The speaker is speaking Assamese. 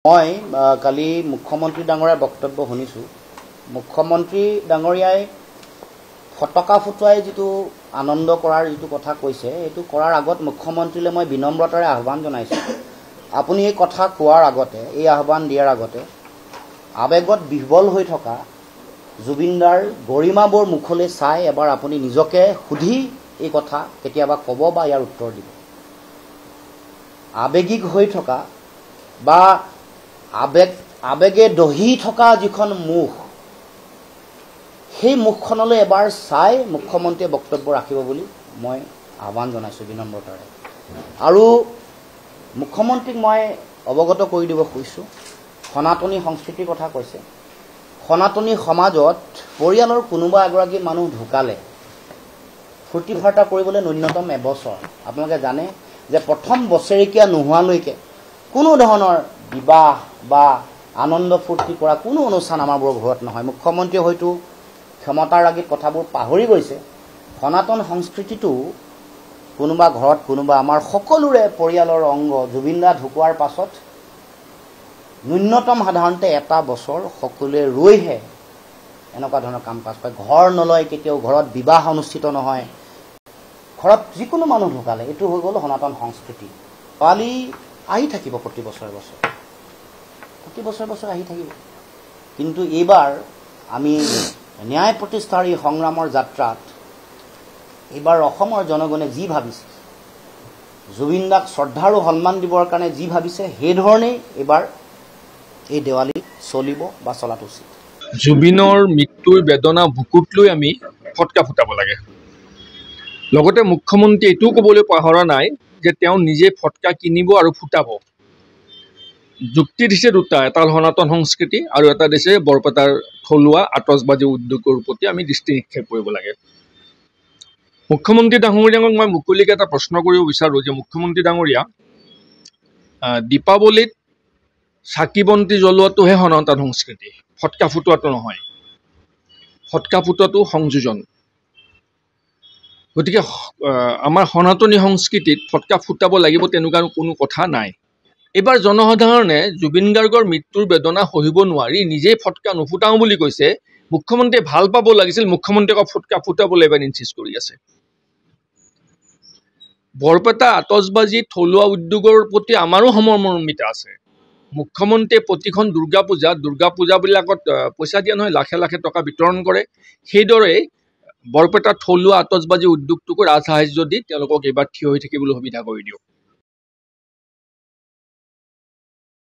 মই কালি মুখ্যমন্ত্ৰী ডাঙৰীয়াৰ বক্তব্য শুনিছোঁ। মুখ্যমন্ত্ৰী ডাঙৰীয়াই ফটকা ফুটুৱাই যিটো আনন্দ কৰাৰ যিটো কথা কৈছে, এইটো কৰাৰ আগত মুখ্যমন্ত্ৰীলৈ মই বিনম্ৰতাৰে আহ্বান জনাইছোঁ। আপুনি এই কথা কোৱাৰ আগতে, এই আহ্বান দিয়াৰ আগতে আৱেগত বিহ্বল হৈ থকা জুবিনদাৰ গৰিমাবোৰ মুখলৈ চাই এবাৰ আপুনি নিজকে সুধি এই কথা কেতিয়াবা ক'ব বা ইয়াৰ উত্তৰ দিব। আৱেগিক হৈ থকা বা আৱেগে দহি থকা যিখন মুখ, সেই মুখখনলৈ এবাৰ চাই মুখ্যমন্ত্ৰীয়ে বক্তব্য ৰাখিব বুলি মই আহ্বান জনাইছোঁ বিনম্ৰতাৰে। আৰু মুখ্যমন্ত্ৰীক মই অৱগত কৰি দিব খুজিছোঁ, সনাতনী সংস্কৃতিৰ কথা কৈছে। সনাতনী সমাজত পৰিয়ালৰ কোনোবা এগৰাকী মানুহ ঢুকালে ফূৰ্তি ফাৰ্তা কৰিবলৈ ন্যূনতম এবছৰ। আপোনালোকে জানে যে প্ৰথম বছৰেকীয়া নোহোৱালৈকে কোনো ধৰণৰ বিবাহ বা আনন্দ ফূৰ্তি কৰা কোনো অনুষ্ঠান আমাৰবোৰৰ ঘৰত নহয়। মুখ্যমন্ত্ৰীয়ে হয়তো ক্ষমতাৰ আগত কথাবোৰ পাহৰি গৈছে। সনাতন সংস্কৃতিটো কোনোবা ঘৰত কোনোবা আমাৰ সকলোৰে পৰিয়ালৰ অংগ। জুবিনদা ঢুকোৱাৰ পাছত ন্যূনতম সাধাৰণতে এটা বছৰ সকলোৱে ৰৈহে এনেকুৱা ধৰণৰ কাম কাজ কৰে। ঘৰ নলয়, কেতিয়াও ঘৰত বিবাহ অনুষ্ঠিত নহয়। ঘৰত যিকোনো মানুহ ঢুকালে এইটো হৈ গ'ল সনাতন সংস্কৃতি। কালি আহি থাকিব প্ৰতি বছৰে বছৰে আহি থাকিব। কিন্তু এইবাৰ আমি ন্যায় প্ৰতিষ্ঠাৰ এই সংগ্ৰামৰ যাত্ৰাত এইবাৰ অসমৰ জনগণে যি ভাবিছে, জুবিনদাক শ্ৰদ্ধা আৰু সন্মান দিবৰ কাৰণে যি ভাবিছে, সেইধৰণেই এইবাৰ এই দেৱালী চলিব বা চলাটো উচিত। জুবিনৰ মৃত্যুৰ বেদনা বুকুত লৈ আমি ফটকা ফুটাব লাগে। লগতে মুখ্যমন্ত্ৰীয়ে এইটোও ক'বলৈ পাহৰা নাই যে তেওঁ নিজে ফটকা কিনিব আৰু ফুটাব। যুক্তি দিছে দুটা, এটা সনাতন সংস্কৃতি আৰু এটা দিছে বৰপেটাৰ থলুৱা আতচবাজি উদ্যোগৰ প্ৰতি আমি দৃষ্টি নিক্ষেপ কৰিব লাগে। মুখ্যমন্ত্ৰী ডাঙৰীয়াক মই মুকলিকে এটা প্ৰশ্ন কৰিব বিচাৰোঁ যে মুখ্যমন্ত্ৰী ডাঙৰীয়া, দীপাৱলীত চাকি বন্তি জ্বলোৱাটোহে সনাতন সংস্কৃতি, ফটকা ফুটোৱাটো নহয়। ফটকা ফুটোৱাটো সংযোজন। গতিকে আমাৰ সনাতনী সংস্কৃতিত ফটকা ফুটাব লাগিব তেনেকুৱা কোনো কথা নাই। এইবাৰ জনসাধাৰণে জুবিন গাৰ্গৰ মৃত্যুৰ বেদনা সহিব নোৱাৰি নিজেই ফটকা নুফুটাওঁ বুলি কৈছে। মুখ্যমন্ত্ৰীয়ে ভাল পাব লাগিছিল, মুখ্যমন্ত্ৰীয়ে ফটকা ফুটাবলৈ এবাৰ ইনচিষ্ট কৰি আছে। বৰপেটা আতচবাজি থলুৱা উদ্যোগৰ প্ৰতি আমাৰো সমমৰ্মিতা আছে। মুখ্যমন্ত্ৰীয়ে প্ৰতিখন দুৰ্গা পূজাবিলাকত পইচা দিয়া নহয়, লাখে লাখে টকা বিতৰণ কৰে। সেইদৰেই বৰপেটা থলুৱা আতচবাজি উদ্যোগটোকো ৰাজসাহায্য দি তেওঁলোকক এইবাৰ থিয় হৈ থাকিবলৈ সুবিধা কৰি দিয়ক।